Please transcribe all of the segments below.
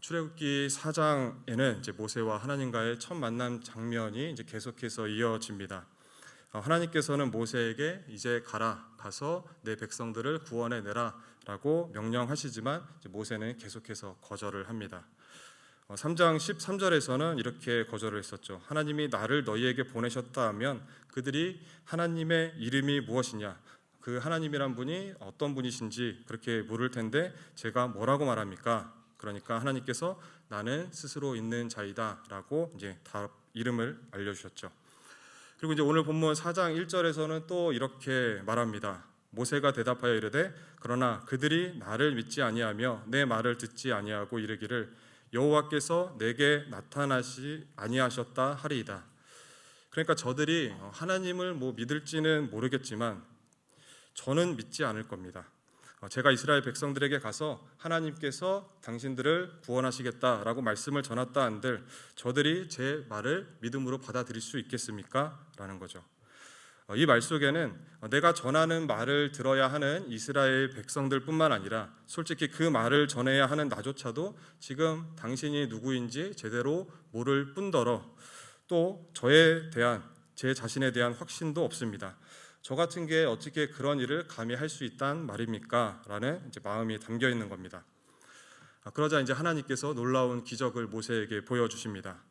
출애굽기 4장에는 이제 모세와 하나님과의 첫 만남 장면이 이제 계속해서 이어집니다. 하나님께서는 모세에게 이제 가서 내 백성들을 구원해 내라라고 명령하시지만 이제 모세는 계속해서 거절을 합니다. 3장 13절에서는 이렇게 거절을 했었죠. 하나님이 나를 너희에게 보내셨다 하면 그들이 하나님의 이름이 무엇이냐, 그 하나님이란 분이 어떤 분이신지 그렇게 물을 텐데 제가 뭐라고 말합니까? 그러니까 하나님께서 나는 스스로 있는 자이다 라고 이제 이름을 알려주셨죠. 그리고 이제 오늘 본문 4장 1절에서는 또 이렇게 말합니다. 모세가 대답하여 이르되 그러나 그들이 나를 믿지 아니하며 내 말을 듣지 아니하고 이르기를 여호와께서 내게 나타나시 아니하셨다 하리이다. 그러니까 저들이 하나님을 믿을지는 모르겠지만 저는 믿지 않을 겁니다. 제가 이스라엘 백성들에게 가서 하나님께서 당신들을 구원하시겠다라고 말씀을 전했다 한들 저들이 제 말을 믿음으로 받아들일 수 있겠습니까? 라는 거죠. 이 말 속에는 내가 전하는 말을 들어야 하는 이스라엘 백성들뿐만 아니라 솔직히 그 말을 전해야 하는 나조차도 지금 당신이 누구인지 제대로 모를 뿐더러 또 제 자신에 대한 확신도 없습니다. 저 같은 게 어떻게 그런 일을 감히 할 수 있단 말입니까? 라는 이제 마음이 담겨 있는 겁니다. 그러자 이제 하나님께서 놀라운 기적을 모세에게 보여주십니다.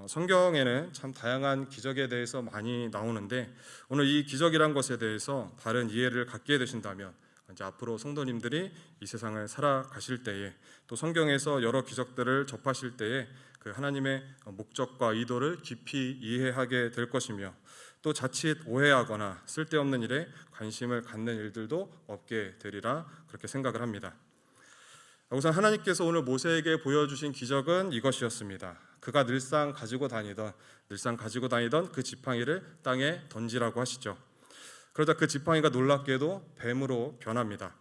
성경에는 참 다양한 기적에 대해서 많이 나오는데 오늘 이 기적이란 것에 대해서 바른 이해를 갖게 되신다면 이제 앞으로 성도님들이 이 세상을 살아가실 때에 또 성경에서 여러 기적들을 접하실 때에 그 하나님의 목적과 의도를 깊이 이해하게 될 것이며 또 자칫 오해하거나 쓸데없는 일에 관심을 갖는 일들도 없게 되리라 그렇게 생각을 합니다. 우선 하나님께서 오늘 모세에게 보여주신 기적은 이것이었습니다. 그가 늘상 가지고 다니던 그 지팡이를 땅에 던지라고 하시죠. 그러자 그 지팡이가 놀랍게도 뱀으로 변합니다.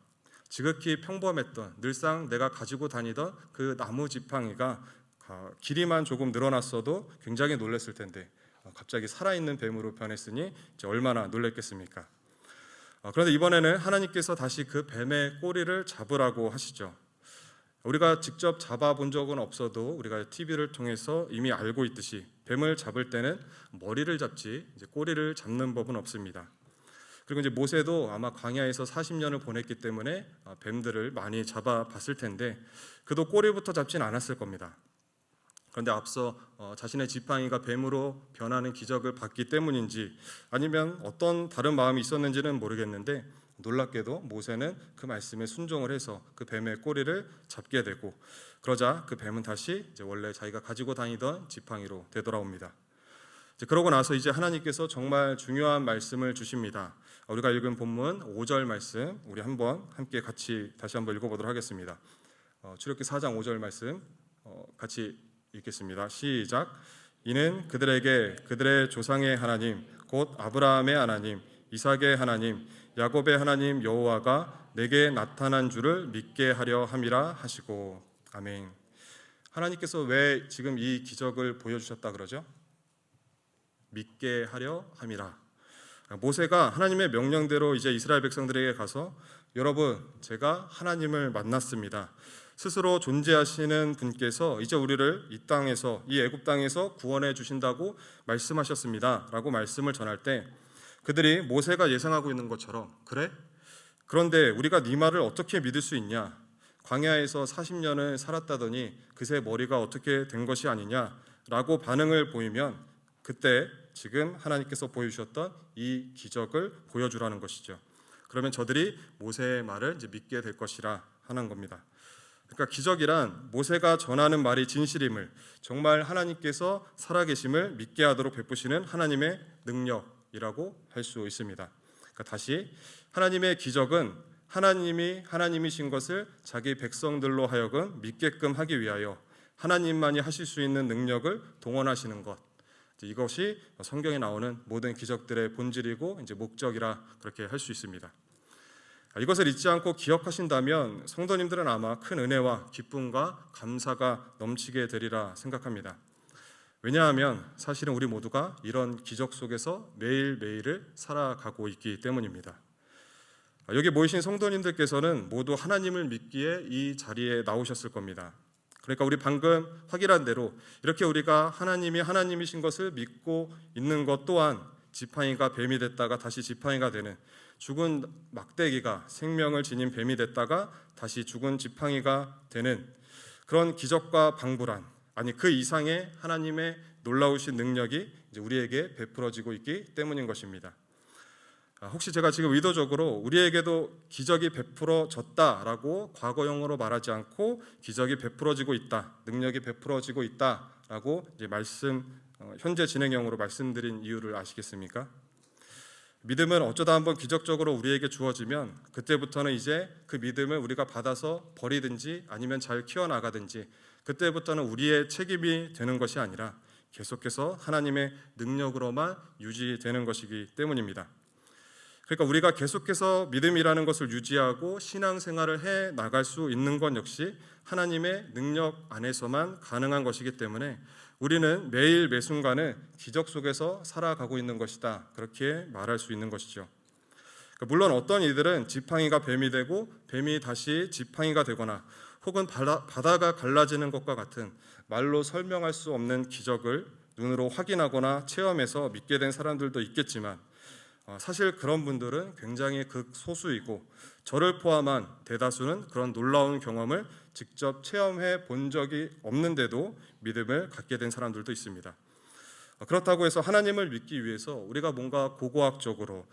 지극히 평범했던 늘상 내가 가지고 다니던 그 나무 지팡이가 길이만 조금 늘어났어도 굉장히 놀랐을 텐데 갑자기 살아있는 뱀으로 변했으니 이제 얼마나 놀랐겠습니까? 그런데 이번에는 하나님께서 다시 그 뱀의 꼬리를 잡으라고 하시죠. 우리가 직접 잡아본 적은 없어도 우리가 TV를 통해서 이미 알고 있듯이 뱀을 잡을 때는 머리를 잡지 이제 꼬리를 잡는 법은 없습니다. 그리고 이제 모세도 아마 광야에서 40년을 보냈기 때문에 뱀들을 많이 잡아봤을 텐데 그도 꼬리부터 잡진 않았을 겁니다. 그런데 앞서 자신의 지팡이가 뱀으로 변하는 기적을 봤기 때문인지 아니면 어떤 다른 마음이 있었는지는 모르겠는데 놀랍게도 모세는 그 말씀에 순종을 해서 그 뱀의 꼬리를 잡게 되고 그러자 그 뱀은 다시 이제 원래 자기가 가지고 다니던 지팡이로 되돌아옵니다. 그러고 나서 이제 하나님께서 정말 중요한 말씀을 주십니다. 우리가 읽은 본문 5절 말씀 우리 함께 같이 다시 한번 읽어보도록 하겠습니다. 출애굽기 4장 5절 말씀 같이 읽겠습니다. 시작. 이는 그들에게 그들의 조상의 하나님 곧 아브라함의 하나님 이삭의 하나님 야곱의 하나님 여호와가 내게 나타난 줄을 믿게 하려 함이라 하시고 아멘. 하나님께서 왜 지금 이 기적을 보여주셨다 그러죠? 믿게 하려 함이라. 모세가 하나님의 명령대로 이제 이스라엘 백성들에게 가서 여러분 제가 하나님을 만났습니다. 스스로 존재하시는 분께서 이제 우리를 이 애굽 땅에서 구원해 주신다고 말씀하셨습니다 라고 말씀을 전할 때 그들이 모세가 예상하고 있는 것처럼 그래? 그런데 우리가 네 말을 어떻게 믿을 수 있냐? 광야에서 40년을 살았다더니 그새 머리가 어떻게 된 것이 아니냐? 라고 반응을 보이면 그때 지금 하나님께서 보여주셨던 이 기적을 보여주라는 것이죠. 그러면 저들이 모세의 말을 이제 믿게 될 것이라 하는 겁니다. 그러니까 기적이란 모세가 전하는 말이 진실임을 정말 하나님께서 살아계심을 믿게 하도록 베푸시는 하나님의 능력이라고 할 수 있습니다. 그러니까 다시 하나님의 기적은 하나님이 하나님이신 것을 자기 백성들로 하여금 믿게끔 하기 위하여 하나님만이 하실 수 있는 능력을 동원하시는 것, 이것이 성경에 나오는 모든 기적들의 본질이고 이제 목적이라 그렇게 할 수 있습니다. 이것을 잊지 않고 기억하신다면 성도님들은 아마 큰 은혜와 기쁨과 감사가 넘치게 되리라 생각합니다. 왜냐하면 사실은 우리 모두가 이런 기적 속에서 매일매일을 살아가고 있기 때문입니다. 여기 모이신 성도님들께서는 모두 하나님을 믿기에 이 자리에 나오셨을 겁니다. 그러니까 우리 방금 확인한 대로 이렇게 우리가 하나님이 하나님이신 것을 믿고 있는 것 또한 지팡이가 뱀이 됐다가 다시 지팡이가 되는, 죽은 막대기가 생명을 지닌 뱀이 됐다가 다시 죽은 지팡이가 되는 그런 기적과 방불한, 아니 그 이상의 하나님의 놀라우신 능력이 이제 우리에게 베풀어지고 있기 때문인 것입니다. 혹시 제가 지금 의도적으로 우리에게도 기적이 베풀어졌다라고 과거형으로 말하지 않고 기적이 베풀어지고 있다, 능력이 베풀어지고 있다라고 이제 현재 진행형으로 말씀드린 이유를 아시겠습니까? 믿음은 어쩌다 한번 기적적으로 우리에게 주어지면 그때부터는 이제 그 믿음을 우리가 받아서 버리든지 아니면 잘 키워나가든지, 그때부터는 우리의 책임이 되는 것이 아니라 계속해서 하나님의 능력으로만 유지되는 것이기 때문입니다. 그러니까 우리가 계속해서 믿음이라는 것을 유지하고 신앙생활을 해 나갈 수 있는 건 역시 하나님의 능력 안에서만 가능한 것이기 때문에 우리는 매일 매순간을 기적 속에서 살아가고 있는 것이다, 그렇게 말할 수 있는 것이죠. 물론 어떤 이들은 지팡이가 뱀이 되고 뱀이 다시 지팡이가 되거나 혹은 바다가 갈라지는 것과 같은 말로 설명할 수 없는 기적을 눈으로 확인하거나 체험해서 믿게 된 사람들도 있겠지만, 사실 그런 분들은 굉장히 극소수이고 저를 포함한 대다수는 그런 놀라운 경험을 직접 체험해 본 적이 없는데도 믿음을 갖게 된 사람들도 있습니다. 그렇다고 해서 하나님을 믿기 위해서 우리가 뭔가 고고학적으로,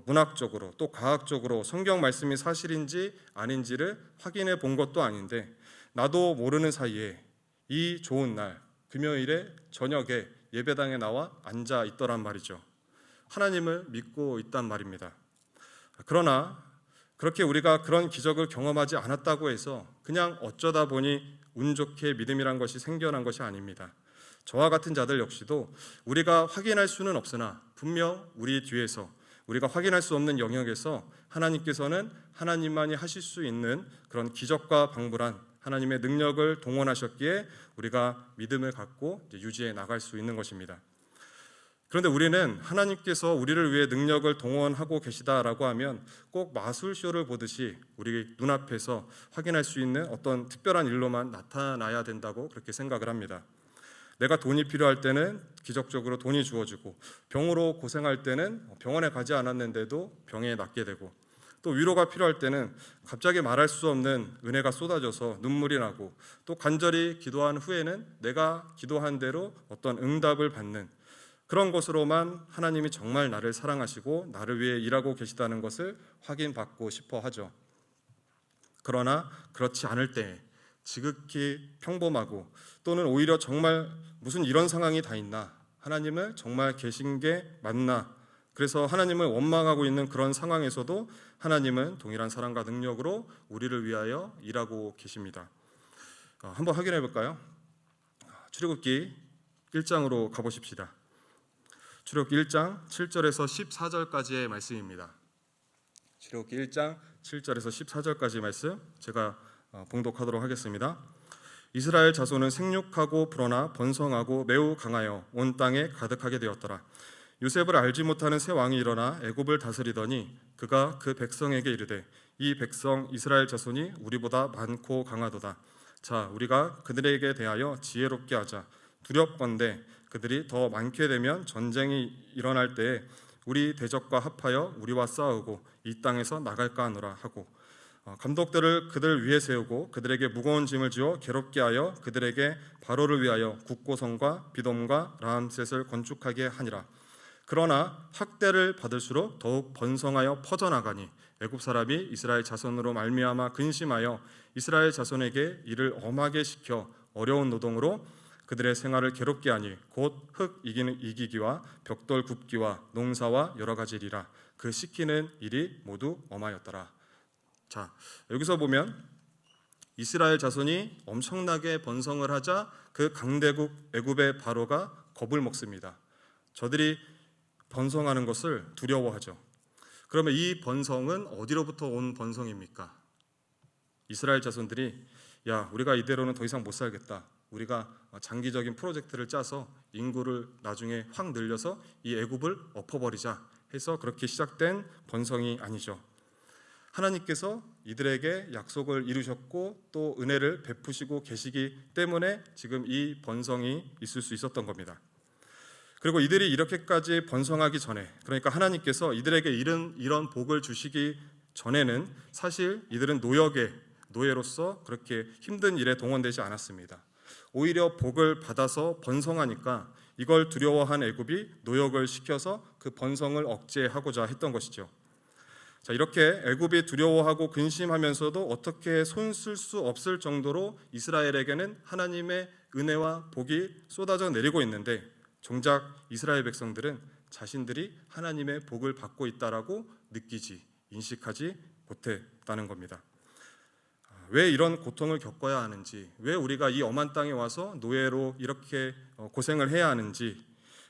문학적으로, 또 과학적으로 성경 말씀이 사실인지 아닌지를 확인해 본 것도 아닌데, 나도 모르는 사이에 이 좋은 날 금요일에 저녁에 예배당에 나와 앉아 있더란 말이죠. 하나님을 믿고 있단 말입니다. 그러나 그렇게 우리가 그런 기적을 경험하지 않았다고 해서 그냥 어쩌다 보니 운 좋게 믿음이란 것이 생겨난 것이 아닙니다. 저와 같은 자들 역시도 우리가 확인할 수는 없으나 분명 우리 뒤에서 우리가 확인할 수 없는 영역에서 하나님께서는 하나님만이 하실 수 있는 그런 기적과 방불한 하나님의 능력을 동원하셨기에 우리가 믿음을 갖고 유지해 나갈 수 있는 것입니다. 그런데 우리는 하나님께서 우리를 위해 능력을 동원하고 계시다라고 하면 꼭 마술쇼를 보듯이 우리 눈앞에서 확인할 수 있는 어떤 특별한 일로만 나타나야 된다고 그렇게 생각을 합니다. 내가 돈이 필요할 때는 기적적으로 돈이 주어지고, 병으로 고생할 때는 병원에 가지 않았는데도 병에 낫게 되고, 또 위로가 필요할 때는 갑자기 말할 수 없는 은혜가 쏟아져서 눈물이 나고, 또 간절히 기도한 후에는 내가 기도한 대로 어떤 응답을 받는, 그런 것으로만 하나님이 정말 나를 사랑하시고 나를 위해 일하고 계시다는 것을 확인받고 싶어 하죠. 그러나 그렇지 않을 때, 지극히 평범하고 또는 오히려 정말 무슨 이런 상황이 다 있나, 하나님을 정말 계신 게 맞나, 그래서 하나님을 원망하고 있는 그런 상황에서도 하나님은 동일한 사랑과 능력으로 우리를 위하여 일하고 계십니다. 한번 확인해 볼까요? 출애굽기 1장으로 가보십시다. 출애굽기 1장 7절에서 14절까지의 말씀입니다. 출애굽기 1장 7절에서 14절까지 말씀 제가 봉독하도록 하겠습니다. 이스라엘 자손은 생육하고 불어나 번성하고 매우 강하여 온 땅에 가득하게 되었더라. 요셉을 알지 못하는 새 왕이 일어나 애굽을 다스리더니 그가 그 백성에게 이르되, 이 백성 이스라엘 자손이 우리보다 많고 강하도다. 자, 우리가 그들에게 대하여 지혜롭게 하자. 두렵건대 그들이 더 많게 되면 전쟁이 일어날 때에 우리 대적과 합하여 우리와 싸우고 이 땅에서 나갈까 하노라 하고, 감독들을 그들 위에 세우고 그들에게 무거운 짐을 지어 괴롭게 하여 그들에게 바로를 위하여 국고성과 비돔과 라암셋을 건축하게 하니라. 그러나 학대를 받을수록 더욱 번성하여 퍼져나가니 애굽 사람이 이스라엘 자손으로 말미암아 근심하여 이스라엘 자손에게 이를 엄하게 시켜 어려운 노동으로 그들의 생활을 괴롭게 하니 곧 흙 이기기와 벽돌 굽기와 농사와 여러 가지 일이라. 그 시키는 일이 모두 엄하였더라. 자, 여기서 보면 이스라엘 자손이 엄청나게 번성을 하자 그 강대국 애굽의 바로가 겁을 먹습니다. 저들이 번성하는 것을 두려워하죠. 그러면 이 번성은 어디로부터 온 번성입니까? 이스라엘 자손들이 야, 우리가 이대로는 더 이상 못 살겠다. 우리가 장기적인 프로젝트를 짜서 인구를 나중에 확 늘려서 이 애굽을 엎어버리자 해서 그렇게 시작된 번성이 아니죠. 하나님께서 이들에게 약속을 이루셨고 또 은혜를 베푸시고 계시기 때문에 지금 이 번성이 있을 수 있었던 겁니다. 그리고 이들이 이렇게까지 번성하기 전에, 그러니까 하나님께서 이들에게 이런 복을 주시기 전에는 사실 이들은 노예로서 그렇게 힘든 일에 동원되지 않았습니다. 오히려 복을 받아서 번성하니까 이걸 두려워한 애굽이 노역을 시켜서 그 번성을 억제하고자 했던 것이죠. 자, 이렇게 애굽이 두려워하고 근심하면서도 어떻게 손쓸 수 없을 정도로 이스라엘에게는 하나님의 은혜와 복이 쏟아져 내리고 있는데, 정작 이스라엘 백성들은 자신들이 하나님의 복을 받고 있다라고 인식하지 못했다는 겁니다. 왜 이런 고통을 겪어야 하는지, 왜 우리가 이 엄한 땅에 와서 노예로 이렇게 고생을 해야 하는지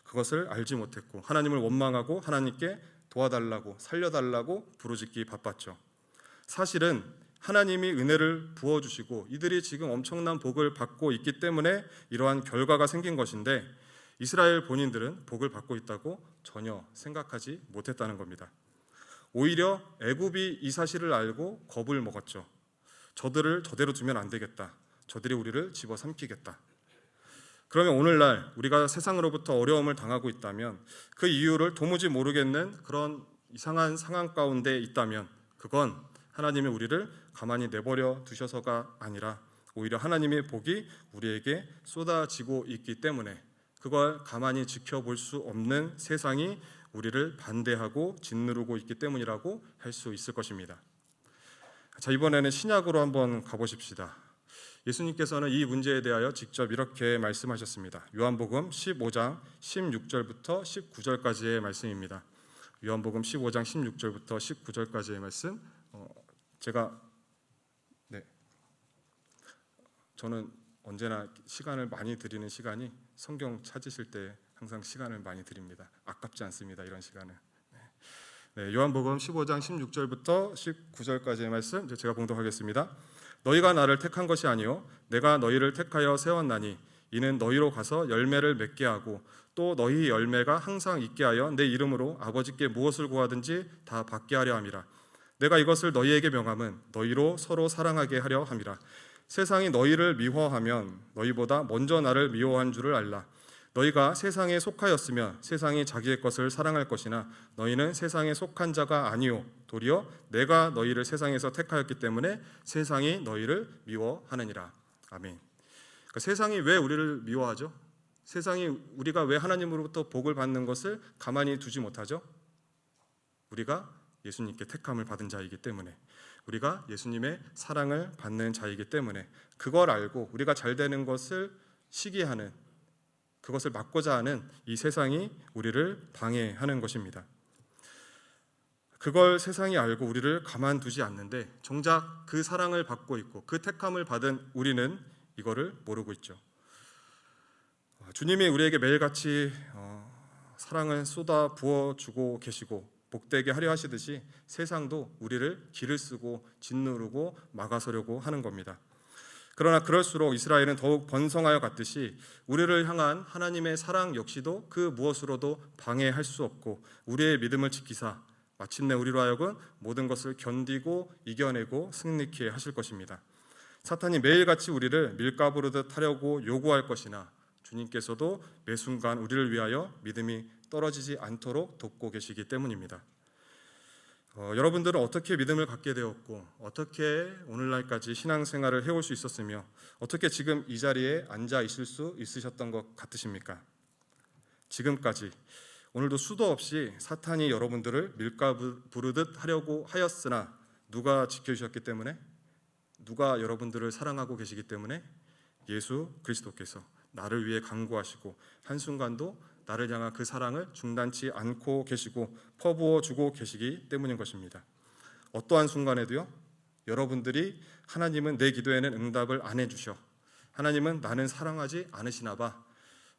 그것을 알지 못했고, 하나님을 원망하고 하나님께 도와달라고 살려달라고 부르짖기 바빴죠. 사실은 하나님이 은혜를 부어주시고 이들이 지금 엄청난 복을 받고 있기 때문에 이러한 결과가 생긴 것인데, 이스라엘 본인들은 복을 받고 있다고 전혀 생각하지 못했다는 겁니다. 오히려 애굽이 이 사실을 알고 겁을 먹었죠. 저들을 저대로 두면 안 되겠다. 저들이 우리를 집어삼키겠다. 그러면 오늘날 우리가 세상으로부터 어려움을 당하고 있다면, 그 이유를 도무지 모르겠는 그런 이상한 상황 가운데 있다면, 그건 하나님이 우리를 가만히 내버려 두셔서가 아니라 오히려 하나님의 복이 우리에게 쏟아지고 있기 때문에, 그걸 가만히 지켜볼 수 없는 세상이 우리를 반대하고 짓누르고 있기 때문이라고 할 수 있을 것입니다. 자, 이번에는 신약으로 한번 가보십시다. 예수님께서는 이 문제에 대하여 직접 이렇게 말씀하셨습니다. 요한복음 15장 16절부터 19절까지의 말씀입니다. 요한복음 15장 16절부터 19절까지의 말씀. 저는 언제나 시간을 많이 드리는 시간이 성경 찾으실 때 항상 시간을 많이 드립니다. 아깝지 않습니다. 이런 시간은. 요한복음 15장 16절부터 19절까지의 말씀 제가 봉독하겠습니다. 너희가 나를 택한 것이 아니요 내가 너희를 택하여 세웠나니 이는 너희로 가서 열매를 맺게 하고 또 너희 열매가 항상 있게 하여 내 이름으로 아버지께 무엇을 구하든지 다 받게 하려 함이라. 내가 이것을 너희에게 명함은 너희로 서로 사랑하게 하려 함이라. 세상이 너희를 미워하면 너희보다 먼저 나를 미워한 줄을 알라. 너희가 세상에 속하였으면 세상이 자기의 것을 사랑할 것이나 너희는 세상에 속한 자가 아니요 도리어 내가 너희를 세상에서 택하였기 때문에 세상이 너희를 미워하느니라. 아멘. 그러니까 세상이 왜 우리를 미워하죠? 세상이 우리가 왜 하나님으로부터 복을 받는 것을 가만히 두지 못하죠? 우리가 예수님께 택함을 받은 자이기 때문에, 우리가 예수님의 사랑을 받는 자이기 때문에, 그걸 알고 우리가 잘 되는 것을 시기하는, 그것을 막고자 하는 이 세상이 우리를 방해하는 것입니다. 그걸 세상이 알고 우리를 가만두지 않는데 정작 그 사랑을 받고 있고 그 택함을 받은 우리는 이거를 모르고 있죠. 주님이 우리에게 매일같이 사랑을 쏟아 부어주고 계시고 복되게 하려 하시듯이 세상도 우리를 길을 쓰고 짓누르고 막아서려고 하는 겁니다. 그러나 그럴수록 이스라엘은 더욱 번성하여 갔듯이 우리를 향한 하나님의 사랑 역시도 그 무엇으로도 방해할 수 없고 우리의 믿음을 지키사 마침내 우리로 하여금 모든 것을 견디고 이겨내고 승리케 하실 것입니다. 사탄이 매일같이 우리를 밀가부르듯 하려고 요구할 것이나 주님께서도 매 순간 우리를 위하여 믿음이 떨어지지 않도록 돕고 계시기 때문입니다. 여러분들은 어떻게 믿음을 갖게 되었고 어떻게 오늘날까지 신앙생활을 해올 수 있었으며 어떻게 지금 이 자리에 앉아 있을 수 있으셨던 것 같으십니까? 지금까지 오늘도 수도 없이 사탄이 여러분들을 밀가부르듯 하려고 하였으나 누가 지켜주셨기 때문에, 누가 여러분들을 사랑하고 계시기 때문에? 예수 그리스도께서 나를 위해 간구하시고 한순간도 나를 향한 그 사랑을 중단치 않고 계시고 퍼부어 주고 계시기 때문인 것입니다. 어떠한 순간에도요, 여러분들이 하나님은 내 기도에는 응답을 안 해주셔, 하나님은 나는 사랑하지 않으시나 봐,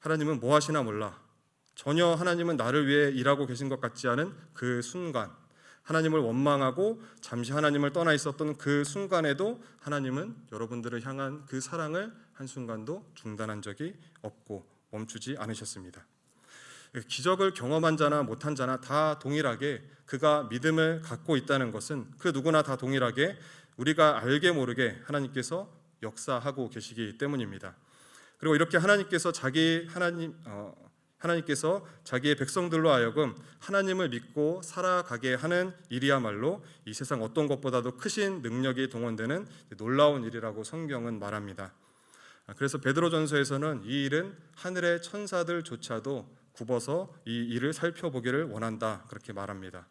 하나님은 뭐 하시나 몰라, 전혀 하나님은 나를 위해 일하고 계신 것 같지 않은 그 순간, 하나님을 원망하고 잠시 하나님을 떠나 있었던 그 순간에도 하나님은 여러분들을 향한 그 사랑을 한순간도 중단한 적이 없고 멈추지 않으셨습니다. 기적을 경험한 자나 못한 자나 다 동일하게 그가 믿음을 갖고 있다는 것은 그 누구나 다 동일하게 우리가 알게 모르게 하나님께서 역사하고 계시기 때문입니다. 그리고 이렇게 하나님께서 자기의 백성들로 하여금 하나님을 믿고 살아가게 하는 일이야말로 이 세상 어떤 것보다도 크신 능력이 동원되는 놀라운 일이라고 성경은 말합니다. 그래서 베드로전서에서는 이 일은 하늘의 천사들조차도 굽어서 이 일을 살펴보기를 원한다, 그렇게 말합니다.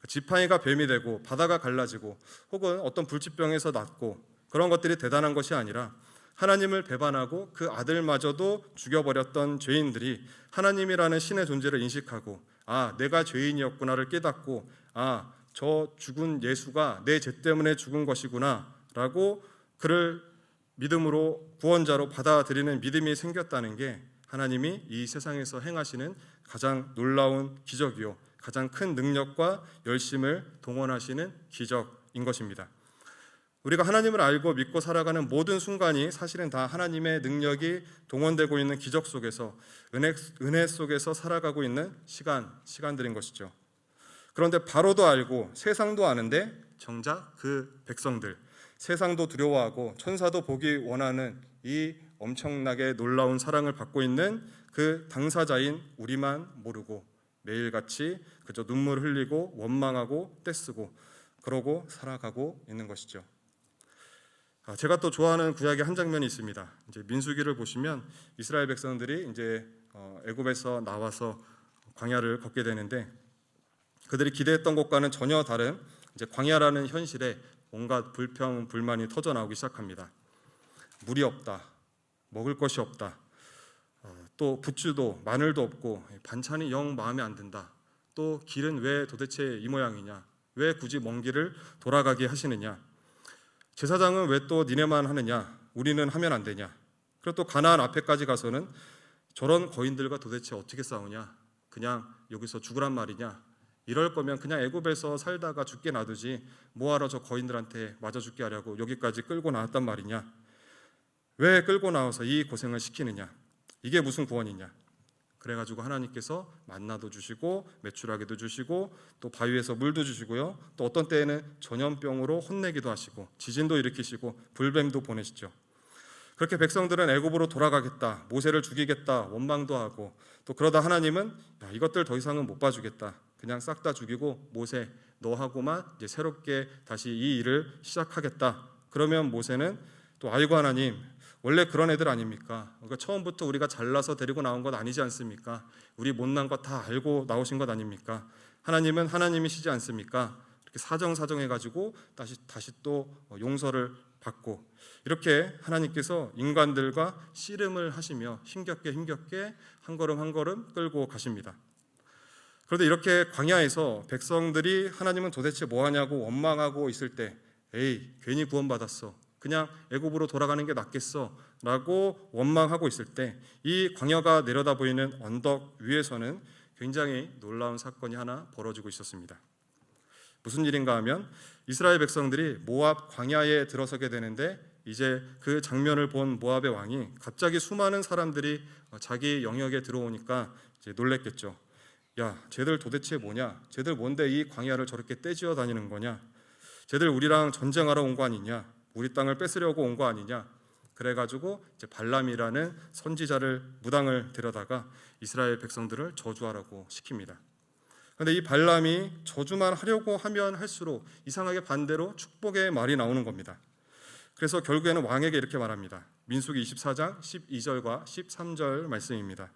지팡이가 뱀이 되고 바다가 갈라지고 혹은 어떤 불치병에서 낫고 그런 것들이 대단한 것이 아니라 하나님을 배반하고 그 아들마저도 죽여버렸던 죄인들이 하나님이라는 신의 존재를 인식하고 내가 죄인이었구나를 깨닫고 저 죽은 예수가 내 죄 때문에 죽은 것이구나 라고 그를 믿음으로 구원자로 받아들이는 믿음이 생겼다는 게 하나님이 이 세상에서 행하시는 가장 놀라운 기적이요, 가장 큰 능력과 열심을 동원하시는 기적인 것입니다. 우리가 하나님을 알고 믿고 살아가는 모든 순간이 사실은 다 하나님의 능력이 동원되고 있는 기적 속에서 은혜 속에서 살아가고 있는 시간들인 것이죠. 그런데 바로도 알고 세상도 아는데 정작 그 백성들, 세상도 두려워하고 천사도 보기 원하는 이 엄청나게 놀라운 사랑을 받고 있는 그 당사자인 우리만 모르고 매일같이 그저 눈물 흘리고 원망하고 떼쓰고 그러고 살아가고 있는 것이죠. 제가 또 좋아하는 구약의 한 장면이 있습니다. 이제 민수기를 보시면 이스라엘 백성들이 이제 애굽에서 나와서 광야를 걷게 되는데 그들이 기대했던 것과는 전혀 다른 이제 광야라는 현실에 온갖 불평, 불만이 터져 나오기 시작합니다. 물이 없다, 먹을 것이 없다, 또 부추도 마늘도 없고 반찬이 영 마음에 안 든다. 또 길은 왜 도대체 이 모양이냐? 왜 굳이 먼 길을 돌아가게 하시느냐? 제사장은 왜 또 니네만 하느냐? 우리는 하면 안 되냐? 그리고 또 가나안 앞에까지 가서는 저런 거인들과 도대체 어떻게 싸우냐? 그냥 여기서 죽으란 말이냐? 이럴 거면 그냥 애굽에서 살다가 죽게 놔두지 뭐하러 저 거인들한테 맞아 죽게 하려고 여기까지 끌고 나왔단 말이냐? 왜 끌고 나와서 이 고생을 시키느냐? 이게 무슨 구원이냐? 그래가지고 하나님께서 만나도 주시고 메추라기도 주시고 또 바위에서 물도 주시고요, 또 어떤 때에는 전염병으로 혼내기도 하시고 지진도 일으키시고 불뱀도 보내시죠. 그렇게 백성들은 애굽으로 돌아가겠다, 모세를 죽이겠다 원망도 하고, 또 그러다 하나님은 이것들 더 이상은 못 봐주겠다, 그냥 싹 다 죽이고 모세 너하고만 이제 새롭게 다시 이 일을 시작하겠다. 그러면 모세는 또 아이고 하나님, 원래 그런 애들 아닙니까? 그러니까 처음부터 우리가 잘나서 데리고 나온 것 아니지 않습니까? 우리 못난 것 다 알고 나오신 것 아닙니까? 하나님은 하나님이시지 않습니까? 이렇게 사정해가지고 다시 또 용서를 받고, 이렇게 하나님께서 인간들과 씨름을 하시며 힘겹게 한 걸음 한 걸음 끌고 가십니다. 그런데 이렇게 광야에서 백성들이 하나님은 도대체 뭐하냐고 원망하고 있을 때, 에이 괜히 구원받았어, 그냥 애굽으로 돌아가는 게 낫겠어 라고 원망하고 있을 때, 이 광야가 내려다 보이는 언덕 위에서는 굉장히 놀라운 사건이 하나 벌어지고 있었습니다. 무슨 일인가 하면 이스라엘 백성들이 모압 광야에 들어서게 되는데, 이제 그 장면을 본 모압의 왕이 갑자기 수많은 사람들이 자기 영역에 들어오니까 이제 놀랬겠죠. 야, 쟤들 도대체 뭐냐? 쟤들 뭔데 이 광야를 저렇게 떼지어 다니는 거냐? 쟤들 우리랑 전쟁하러 온 거 아니냐? 우리 땅을 뺏으려고 온 거 아니냐? 그래가지고 이제 발람이라는 선지자를 무당을 데려다가 이스라엘 백성들을 저주하라고 시킵니다. 그런데 이 발람이 저주만 하려고 하면 할수록 이상하게 반대로 축복의 말이 나오는 겁니다. 그래서 결국에는 왕에게 이렇게 말합니다. 민수기 24장 12절과 13절 말씀입니다.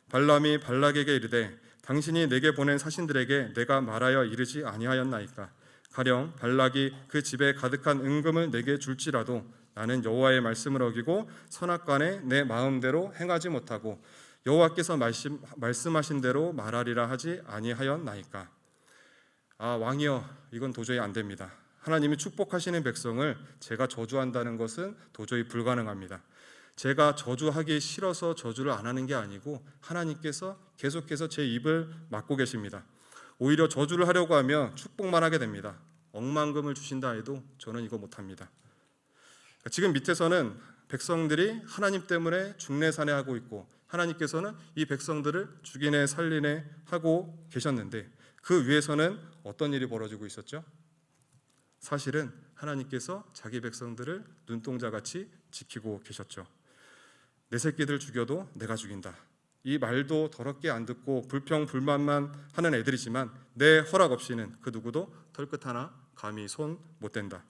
발람이 발락에게 이르되 당신이 내게 보낸 사신들에게 내가 말하여 이르지 아니하였나이까? 가령 발락이 그 집에 가득한 은금을 내게 줄지라도 나는 여호와의 말씀을 어기고 선악간에 내 마음대로 행하지 못하고 여호와께서 말씀하신 대로 말하리라 하지 아니하였나이까? 왕이여, 이건 도저히 안 됩니다. 하나님이 축복하시는 백성을 제가 저주한다는 것은 도저히 불가능합니다. 제가 저주하기 싫어서 저주를 안 하는 게 아니고 하나님께서 계속해서 제 입을 막고 계십니다. 오히려 저주를 하려고 하면 축복만 하게 됩니다. 억만금을 주신다 해도 저는 이거 못합니다. 지금 밑에서는 백성들이 하나님 때문에 중내산해하고 있고, 하나님께서는 이 백성들을 죽이네 살리네 하고 계셨는데, 그 위에서는 어떤 일이 벌어지고 있었죠? 사실은 하나님께서 자기 백성들을 눈동자같이 지키고 계셨죠. 내 새끼들 죽여도 내가 죽인다. 이 말도 더럽게 안 듣고 불평불만만 하는 애들이지만 내 허락 없이는 그 누구도 털끝 하나 감히 손 못 댄다.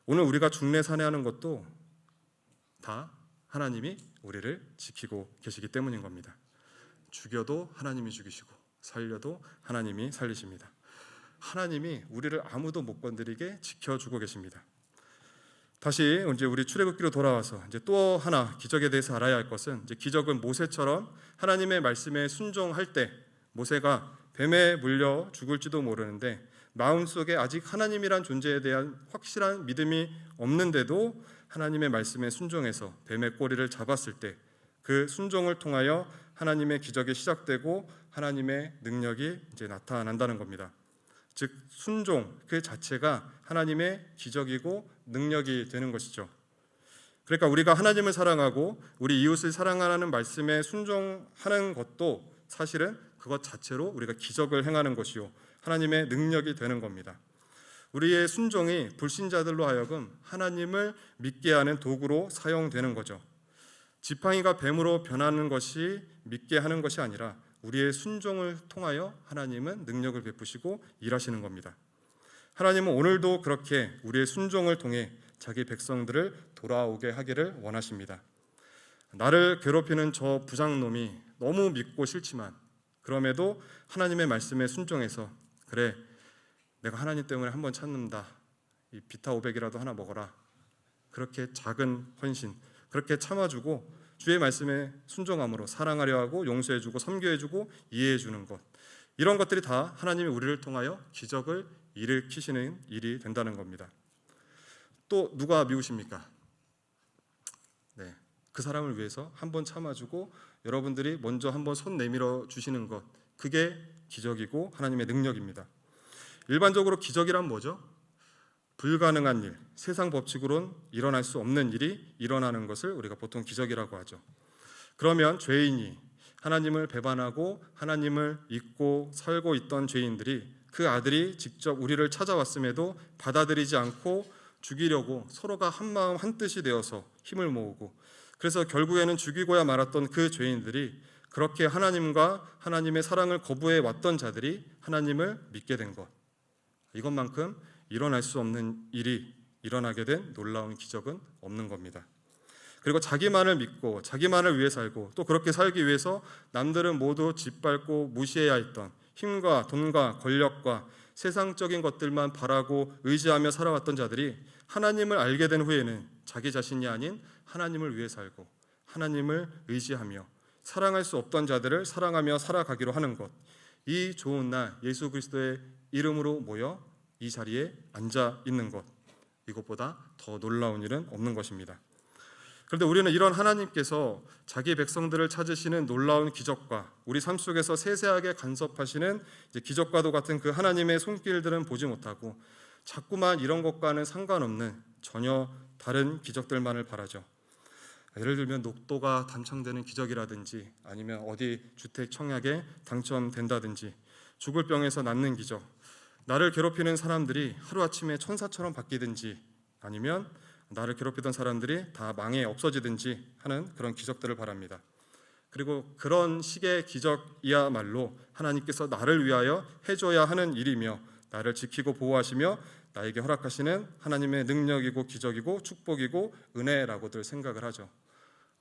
오늘 우리가 중례 산회하는 것도 다 하나님이 우리를 지키고 계시기 때문인 겁니다. 죽여도 하나님이 죽이시고 살려도 하나님이 살리십니다. 하나님이 우리를 아무도 못 건드리게 지켜주고 계십니다. 다시 이제 우리 출애굽기로 돌아와서 이제 또 하나 기적에 대해서 알아야 할 것은, 이제 기적은 모세처럼 하나님의 말씀에 순종할 때 모세가 뱀에 물려 죽을지도 모르는데 마음속에 아직 하나님이란 존재에 대한 확실한 믿음이 없는데도 하나님의 말씀에 순종해서 뱀의 꼬리를 잡았을 때 그 순종을 통하여 하나님의 기적이 시작되고 하나님의 능력이 이제 나타난다는 겁니다. 즉 순종 그 자체가 하나님의 기적이고 능력이 되는 것이죠. 그러니까 우리가 하나님을 사랑하고 우리 이웃을 사랑하라는 말씀에 순종하는 것도 사실은 그것 자체로 우리가 기적을 행하는 것이요 하나님의 능력이 되는 겁니다. 우리의 순종이 불신자들로 하여금 하나님을 믿게 하는 도구로 사용되는 거죠. 지팡이가 뱀으로 변하는 것이 믿게 하는 것이 아니라 우리의 순종을 통하여 하나님은 능력을 베푸시고 일하시는 겁니다. 하나님은 오늘도 그렇게 우리의 순종을 통해 자기 백성들을 돌아오게 하기를 원하십니다. 나를 괴롭히는 저 부장놈이 너무 믿고 싫지만 그럼에도 하나님의 말씀에 순종해서 그래 내가 하나님 때문에 한번 참는다, 이 비타 500이라도 하나 먹어라, 그렇게 작은 헌신 그렇게 참아주고 주의 말씀에 순종함으로 사랑하려 하고 용서해주고 섬겨해주고 이해해주는 것, 이런 것들이 다 하나님이 우리를 통하여 기적을 일으키시는 일이 된다는 겁니다. 또 누가 미우십니까? 네, 그 사람을 위해서 한번 참아주고 여러분들이 먼저 한번 손 내밀어 주시는 것, 그게 기적이고 하나님의 능력입니다. 일반적으로 기적이란 뭐죠? 불가능한 일, 세상 법칙으로는 일어날 수 없는 일이 일어나는 것을 우리가 보통 기적이라고 하죠. 그러면 죄인이 하나님을 배반하고 하나님을 잊고 살고 있던 죄인들이 그 아들이 직접 우리를 찾아왔음에도 받아들이지 않고 죽이려고 서로가 한마음 한뜻이 되어서 힘을 모으고, 그래서 결국에는 죽이고야 말았던 그 죄인들이 그렇게 하나님과 하나님의 사랑을 거부해 왔던 자들이 하나님을 믿게 된 것, 이것만큼 일어날 수 없는 일이 일어나게 된 놀라운 기적은 없는 겁니다. 그리고 자기만을 믿고 자기만을 위해 살고 또 그렇게 살기 위해서 남들은 모두 짓밟고 무시해야 했던 힘과 돈과 권력과 세상적인 것들만 바라고 의지하며 살아왔던 자들이 하나님을 알게 된 후에는 자기 자신이 아닌 하나님을 위해 살고 하나님을 의지하며 사랑할 수 없던 자들을 사랑하며 살아가기로 하는 것, 이 좋은 날 예수 그리스도의 이름으로 모여 이 자리에 앉아 있는 것, 이것보다 더 놀라운 일은 없는 것입니다. 그런데 우리는 이런 하나님께서 자기 백성들을 찾으시는 놀라운 기적과 우리 삶 속에서 세세하게 간섭하시는 기적과도 같은 그 하나님의 손길들은 보지 못하고 자꾸만 이런 것과는 상관없는 전혀 다른 기적들만을 바라죠. 예를 들면 녹도가 단창되는 기적이라든지 아니면 어디 주택 청약에 당첨된다든지 죽을 병에서 낫는 기적, 나를 괴롭히는 사람들이 하루아침에 천사처럼 바뀌든지 아니면 나를 괴롭히던 사람들이 다 망해 없어지든지 하는 그런 기적들을 바랍니다. 그리고 그런 식의 기적이야말로 하나님께서 나를 위하여 해줘야 하는 일이며 나를 지키고 보호하시며 나에게 허락하시는 하나님의 능력이고 기적이고 축복이고 은혜라고들 생각을 하죠.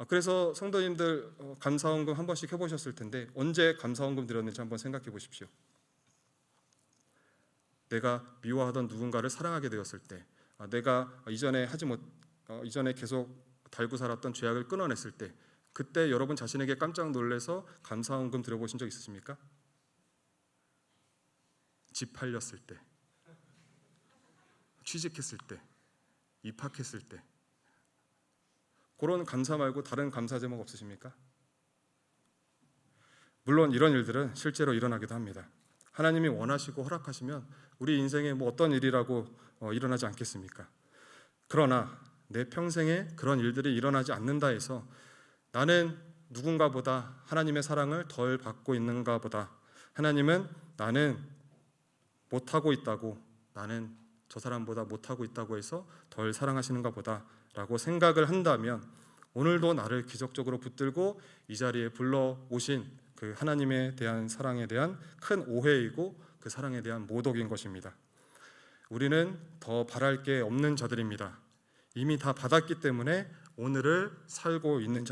그래서 성도님들 감사헌금 한 번씩 해보셨을 텐데 언제 감사헌금 드렸는지 한번 생각해 보십시오. 내가 미워하던 누군가를 사랑하게 되었을 때, 내가 이전에 계속 달고 살았던 죄악을 끊어냈을 때, 그때 여러분 자신에게 깜짝 놀라서 감사헌금 드려보신 적 있으십니까? 집 팔렸을 때, 취직했을 때, 입학했을 때, 그런 감사 말고 다른 감사 제목 없으십니까? 물론 이런 일들은 실제로 일어나기도 합니다. 하나님이 원하시고 허락하시면 우리 인생에 뭐 어떤 일이라고 일어나지 않겠습니까? 그러나 내 평생에 그런 일들이 일어나지 않는다 해서 나는 누군가보다 하나님의 사랑을 덜 받고 있는가 보다, 하나님은 나는 못하고 있다고, 나는 저 사람보다 못하고 있다고 해서 덜 사랑하시는가 보다라고 생각을 한다면 오늘도 나를 기적적으로 붙들고 이 자리에 불러오신 그 하나님에 대한 사랑에 대한 큰 오해이고 그 사랑에 대한 모독인 것입니다. 우리는 더 바랄 게 없는 자들입니다. 이미 다 받았기 때문에 오늘을 살고 있는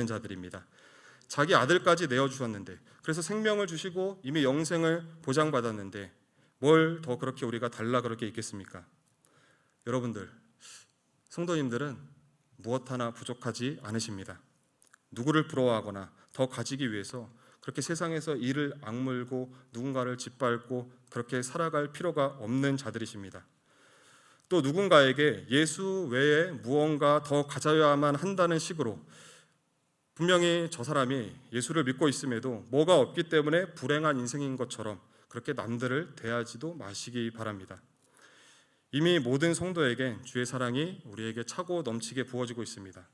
자들입니다. 자기 아들까지 내어주셨는데, 그래서 생명을 주시고 이미 영생을 보장받았는데 뭘 더 그렇게 우리가 달라 그렇게 있겠습니까? 여러분들, 성도님들은 무엇 하나 부족하지 않으십니다. 누구를 부러워하거나 더 가지기 위해서 그렇게 세상에서 이를 악물고 누군가를 짓밟고 그렇게 살아갈 필요가 없는 자들이십니다. 또 누군가에게 예수 외에 무언가 더 가져야만 한다는 식으로, 분명히 저 사람이 예수를 믿고 있음에도 뭐가 없기 때문에 불행한 인생인 것처럼 그렇게 남들을 대하지도 마시기 바랍니다. 이미 모든 성도에겐 주의 사랑이 우리에게 차고 넘치게 부어지고 있습니다.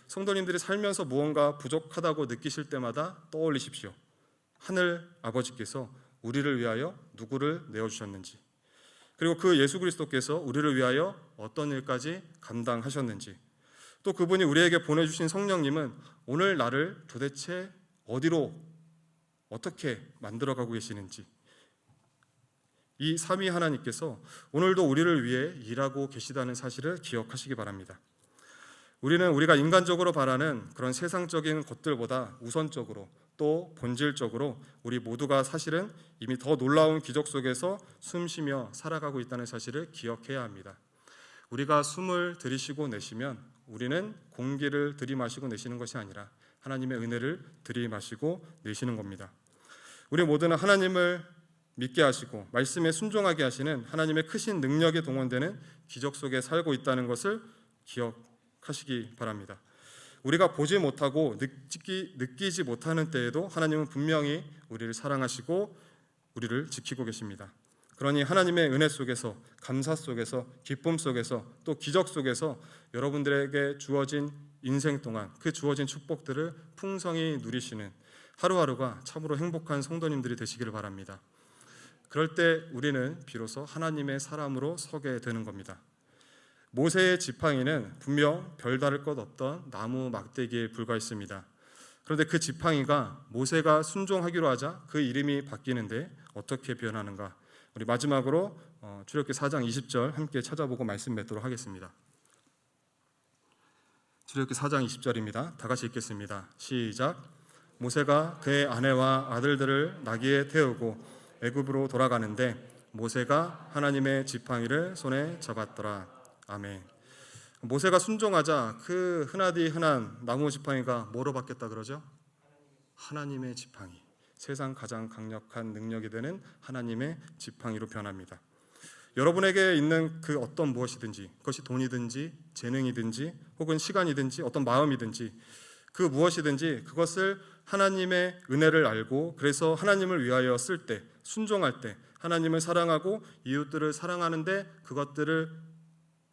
성도님들이 살면서 무언가 부족하다고 느끼실 때마다 떠올리십시오. 하늘 아버지께서 우리를 위하여 누구를 내어주셨는지, 그리고 그 예수 그리스도께서 우리를 위하여 어떤 일까지 감당하셨는지, 또 그분이 우리에게 보내주신 성령님은 오늘 나를 도대체 어디로 어떻게 만들어가고 계시는지, 이 삼위 하나님께서 오늘도 우리를 위해 일하고 계시다는 사실을 기억하시기 바랍니다. 우리는 우리가 인간적으로 바라는 그런 세상적인 것들보다 우선적으로 또 본질적으로 우리 모두가 사실은 이미 더 놀라운 기적 속에서 숨쉬며 살아가고 있다는 사실을 기억해야 합니다. 우리가 숨을 들이쉬고 내쉬면 우리는 공기를 들이마시고 내쉬는 것이 아니라 하나님의 은혜를 들이마시고 내쉬는 겁니다. 우리 모두는 하나님을 믿게 하시고 말씀에 순종하게 하시는 하나님의 크신 능력에 동원되는 기적 속에 살고 있다는 것을 기억하시기 바랍니다. 우리가 보지 못하고 느끼지 못하는 때에도 하나님은 분명히 우리를 사랑하시고 우리를 지키고 계십니다. 그러니 하나님의 은혜 속에서, 감사 속에서, 기쁨 속에서, 또 기적 속에서 여러분들에게 주어진 인생 동안 그 주어진 축복들을 풍성히 누리시는 하루하루가 참으로 행복한 성도님들이 되시기를 바랍니다. 그럴 때 우리는 비로소 하나님의 사람으로 서게 되는 겁니다. 모세의 지팡이는 분명 별다를 것 없던 나무 막대기에 불과했습니다. 그런데 그 지팡이가 모세가 순종하기로 하자 그 이름이 바뀌는데 어떻게 변하는가? 우리 마지막으로 출애굽기 4장 20절 함께 찾아보고 말씀 맺도록 하겠습니다. 출애굽기 4장 20절입니다. 다 같이 읽겠습니다. 시작. 모세가 그의 아내와 아들들을 나귀에 태우고 애굽으로 돌아가는데 모세가 하나님의 지팡이를 손에 잡았더라. 아멘. 모세가 순종하자 그 흔하디 흔한 나무 지팡이가 뭐로 바뀌었다 그러죠? 하나님의 지팡이, 세상 가장 강력한 능력이 되는 하나님의 지팡이로 변합니다. 여러분에게 있는 그 어떤 무엇이든지, 그것이 돈이든지 재능이든지 혹은 시간이든지 어떤 마음이든지 그 무엇이든지 그것을 하나님의 은혜를 알고 그래서 하나님을 위하여 쓸 때, 순종할 때, 하나님을 사랑하고 이웃들을 사랑하는데 그것들을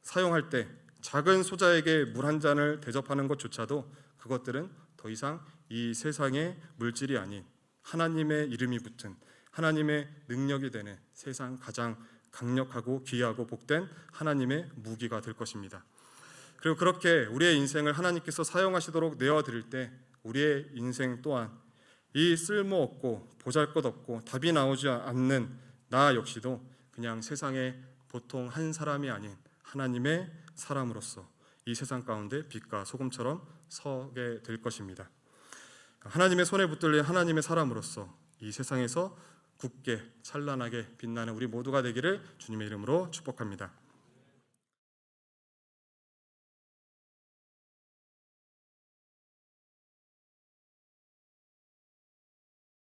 사용할 때 작은 소자에게 물 한 잔을 대접하는 것조차도 그것들은 더 이상 이 세상의 물질이 아닌 하나님의 이름이 붙은 하나님의 능력이 되는 세상 가장 강력하고 귀하고 복된 하나님의 무기가 될 것입니다. 그리고 그렇게 우리의 인생을 하나님께서 사용하시도록 내어드릴 때 우리의 인생 또한 이 쓸모없고 보잘것없고 답이 나오지 않는 나 역시도 그냥 세상의 보통 한 사람이 아닌 하나님의 사람으로서 이 세상 가운데 빛과 소금처럼 서게 될 것입니다. 하나님의 손에 붙들린 하나님의 사람으로서 이 세상에서 굳게 찬란하게 빛나는 우리 모두가 되기를 주님의 이름으로 축복합니다.